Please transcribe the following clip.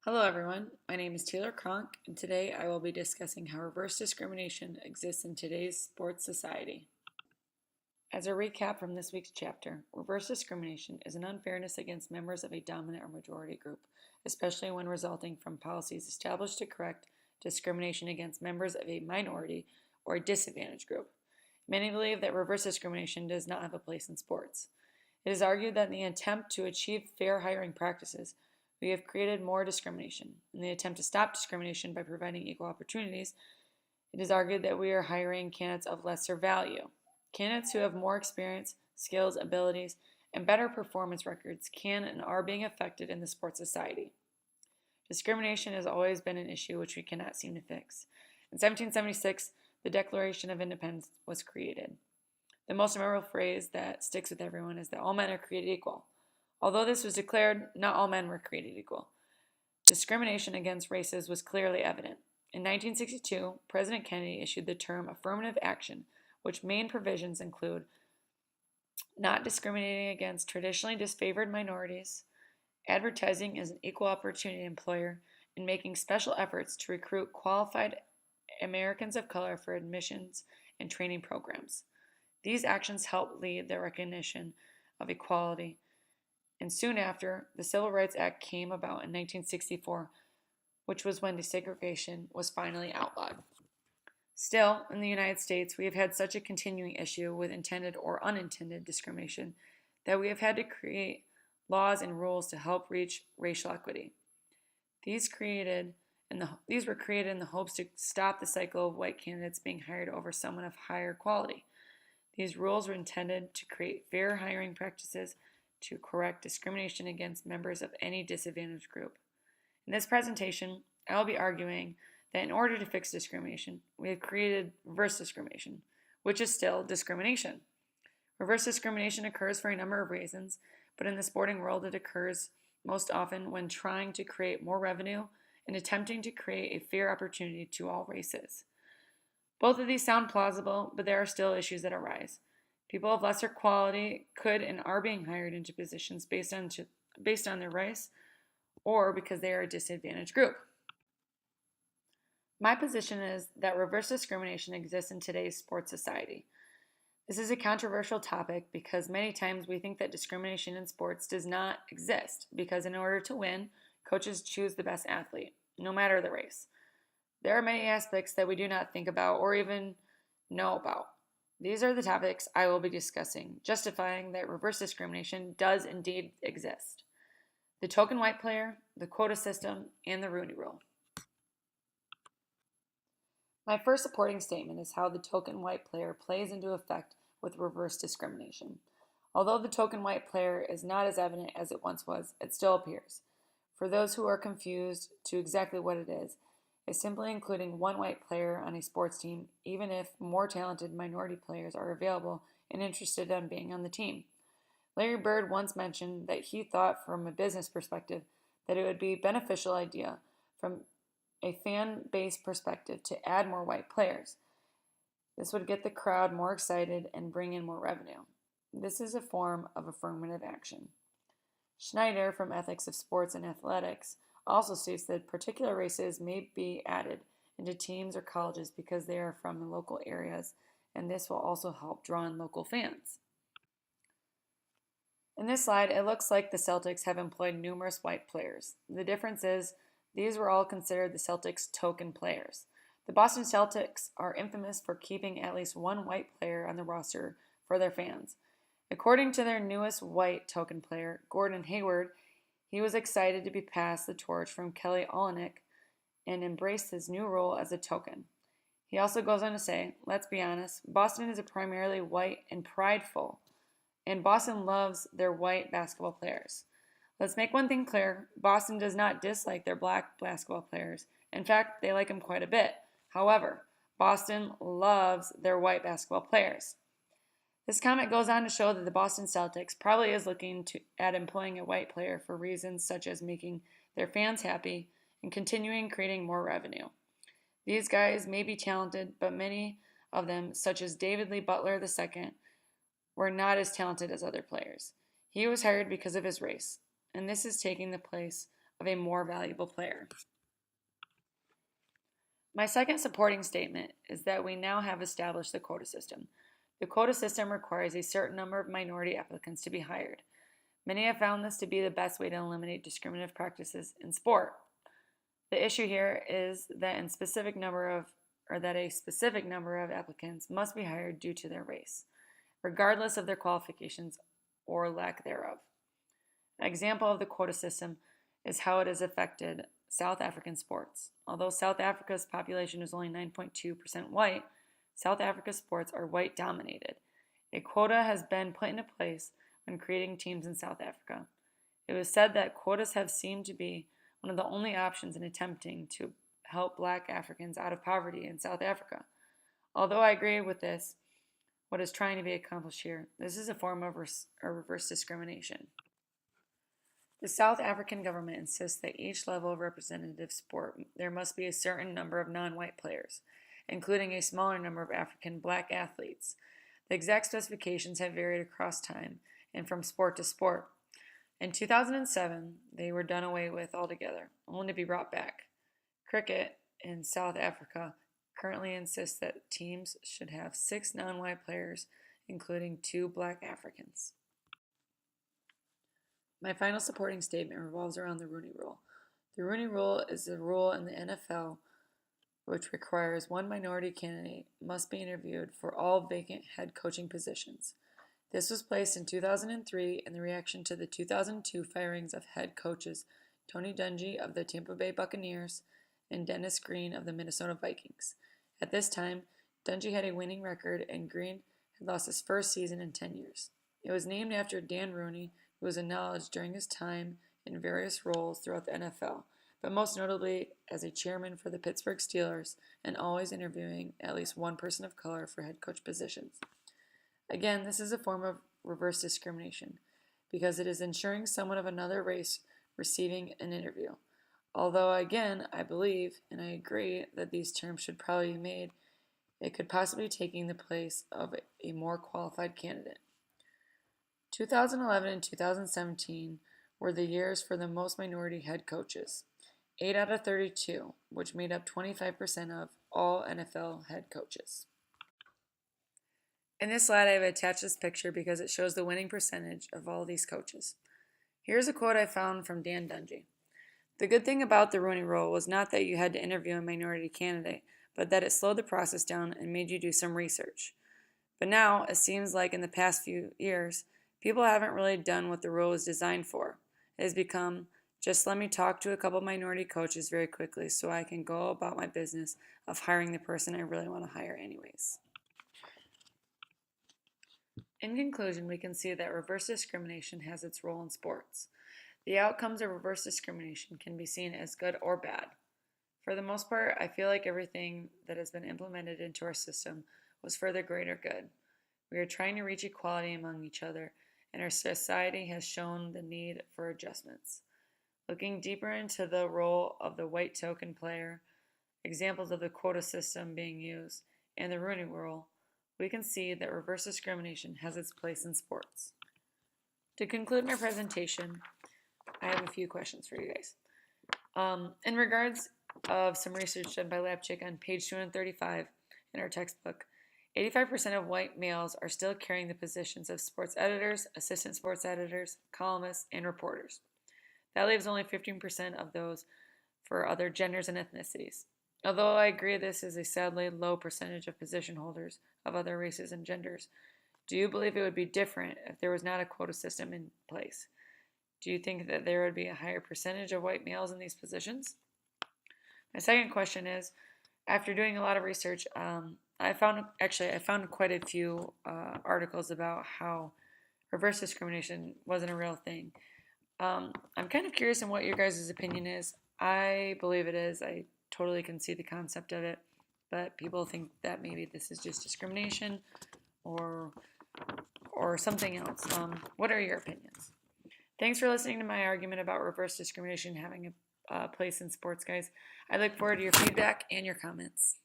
Hello everyone, my name is Taylor Kronk, and today I will be discussing how reverse discrimination exists in today's sports society. As a recap from this week's chapter, reverse discrimination is an unfairness against members of a dominant or majority group, especially when resulting from policies established to correct discrimination against members of a minority or a disadvantaged group. Many believe that reverse discrimination does not have a place in sports. It is argued that in the attempt to achieve fair hiring practices, we have created more discrimination. In the attempt to stop discrimination by providing equal opportunities, it is argued that we are hiring candidates of lesser value. Candidates who have more experience, skills, abilities, and better performance records can and are being affected in the sports society. Discrimination has always been an issue which we cannot seem to fix. In 1776, the Declaration of Independence was created. The most memorable phrase that sticks with everyone is that all men are created equal. Although this was declared, not all men were created equal. Discrimination against races was clearly evident. In 1962, President Kennedy issued the term affirmative action, which main provisions include not discriminating against traditionally disfavored minorities, advertising as an equal opportunity employer, and making special efforts to recruit qualified Americans of color for admissions and training programs. These actions helped lead the recognition of equality, and soon after, the Civil Rights Act came about in 1964, which was when desegregation was finally outlawed. Still, in the United States, we have had such a continuing issue with intended or unintended discrimination that we have had to create laws and rules to help reach racial equity. These were created in the hopes to stop the cycle of white candidates being hired over someone of higher quality. These rules were intended to create fair hiring practices to correct discrimination against members of any disadvantaged group. In this presentation, I will be arguing that in order to fix discrimination, we have created reverse discrimination, which is still discrimination. Reverse discrimination occurs for a number of reasons, but in the sporting world it occurs most often when trying to create more revenue and attempting to create a fair opportunity to all races. Both of these sound plausible, but there are still issues that arise. People of lesser quality could and are being hired into positions based on their race or because they are a disadvantaged group. My position is that reverse discrimination exists in today's sports society. This is a controversial topic because many times we think that discrimination in sports does not exist because in order to win, coaches choose the best athlete, no matter the race. There are many aspects that we do not think about or even know about. These are the topics I will be discussing, justifying that reverse discrimination does indeed exist. The token white player, the quota system, and the Rooney Rule. My first supporting statement is how the token white player plays into effect with reverse discrimination. Although the token white player is not as evident as it once was, it still appears. For those who are confused to exactly what it is simply including one white player on a sports team, even if more talented minority players are available and interested in being on the team. Larry Bird once mentioned that he thought from a business perspective that it would be a beneficial idea from a fan-based perspective to add more white players. This would get the crowd more excited and bring in more revenue. This is a form of affirmative action. Schneider from Ethics of Sports and Athletics also states that particular races may be added into teams or colleges because they are from the local areas, and this will also help draw in local fans. In this slide, it looks like the Celtics have employed numerous white players. The difference is these were all considered the Celtics' token players. The Boston Celtics are infamous for keeping at least one white player on the roster for their fans. According to their newest white token player, Gordon Hayward, he was excited to be passed the torch from Kelly Olynyk and embraced his new role as a token. He also goes on to say, let's be honest, Boston is primarily white and prideful, and Boston loves their white basketball players. Let's make one thing clear, Boston does not dislike their black basketball players. In fact, they like them quite a bit. However, Boston loves their white basketball players. This comment goes on to show that the Boston Celtics probably is looking at employing a white player for reasons such as making their fans happy and continuing creating more revenue. These guys may be talented, but many of them, such as David Lee Butler II, were not as talented as other players. He was hired because of his race, and this is taking the place of a more valuable player. My second supporting statement is that we now have established the quota system. The quota system requires a certain number of minority applicants to be hired. Many have found this to be the best way to eliminate discriminative practices in sport. The issue here is that a specific number of applicants must be hired due to their race, regardless of their qualifications or lack thereof. An example of the quota system is how it has affected South African sports. Although South Africa's population is only 9.2% white, South Africa's sports are white dominated. A quota has been put into place when creating teams in South Africa. It was said that quotas have seemed to be one of the only options in attempting to help Black Africans out of poverty in South Africa. Although I agree with this, what is trying to be accomplished here, this is a form of reverse discrimination. The South African government insists that each level of representative sport there must be a certain number of non-white players, including a smaller number of African Black athletes. The exact specifications have varied across time and from sport to sport. In 2007, they were done away with altogether, only to be brought back. Cricket in South Africa currently insists that teams should have 6 non-white players, including 2 Black Africans. My final supporting statement revolves around the Rooney Rule. The Rooney Rule is a rule in the NFL which requires one minority candidate must be interviewed for all vacant head coaching positions. This was placed in 2003 in the reaction to the 2002 firings of head coaches Tony Dungy of the Tampa Bay Buccaneers and Dennis Green of the Minnesota Vikings. At this time, Dungy had a winning record and Green had lost his first season in 10 years. It was named after Dan Rooney, who was acknowledged during his time in various roles throughout the NFL, but most notably as a chairman for the Pittsburgh Steelers and always interviewing at least one person of color for head coach positions. Again, this is a form of reverse discrimination because it is ensuring someone of another race receiving an interview. Although, again, I believe and I agree that these terms should probably be made, it could possibly be taking the place of a more qualified candidate. 2011 and 2017 were the years for the most minority head coaches, 8 out of 32, which made up 25% of all NFL head coaches. In this slide, I have attached this picture because it shows the winning percentage of all these coaches. Here's a quote I found from Dan Dungy. The good thing about the Rooney Rule was not that you had to interview a minority candidate, but that it slowed the process down and made you do some research. But now, it seems like in the past few years, people haven't really done what the rule was designed for. It has become, just let me talk to a couple minority coaches very quickly so I can go about my business of hiring the person I really want to hire anyways. In conclusion, we can see that reverse discrimination has its role in sports. The outcomes of reverse discrimination can be seen as good or bad. For the most part, I feel like everything that has been implemented into our system was for the greater good. We are trying to reach equality among each other, and our society has shown the need for adjustments. Looking deeper into the role of the white token player, examples of the quota system being used, and the Rooney Rule, we can see that reverse discrimination has its place in sports. To conclude my presentation, I have a few questions for you guys. In regards of some research done by LabChick on page 235 in our textbook, 85% of white males are still carrying the positions of sports editors, assistant sports editors, columnists, and reporters. That leaves only 15% of those for other genders and ethnicities. Although I agree this is a sadly low percentage of position holders of other races and genders, do you believe it would be different if there was not a quota system in place? Do you think that there would be a higher percentage of white males in these positions? My second question is, after doing a lot of research, I found quite a few articles about how reverse discrimination wasn't a real thing. I'm kind of curious on what your guys' opinion is. I believe it is. I totally can see the concept of it, but people think that maybe this is just discrimination or something else. What are your opinions? Thanks for listening to my argument about reverse discrimination having a place in sports, guys. I look forward to your feedback and your comments.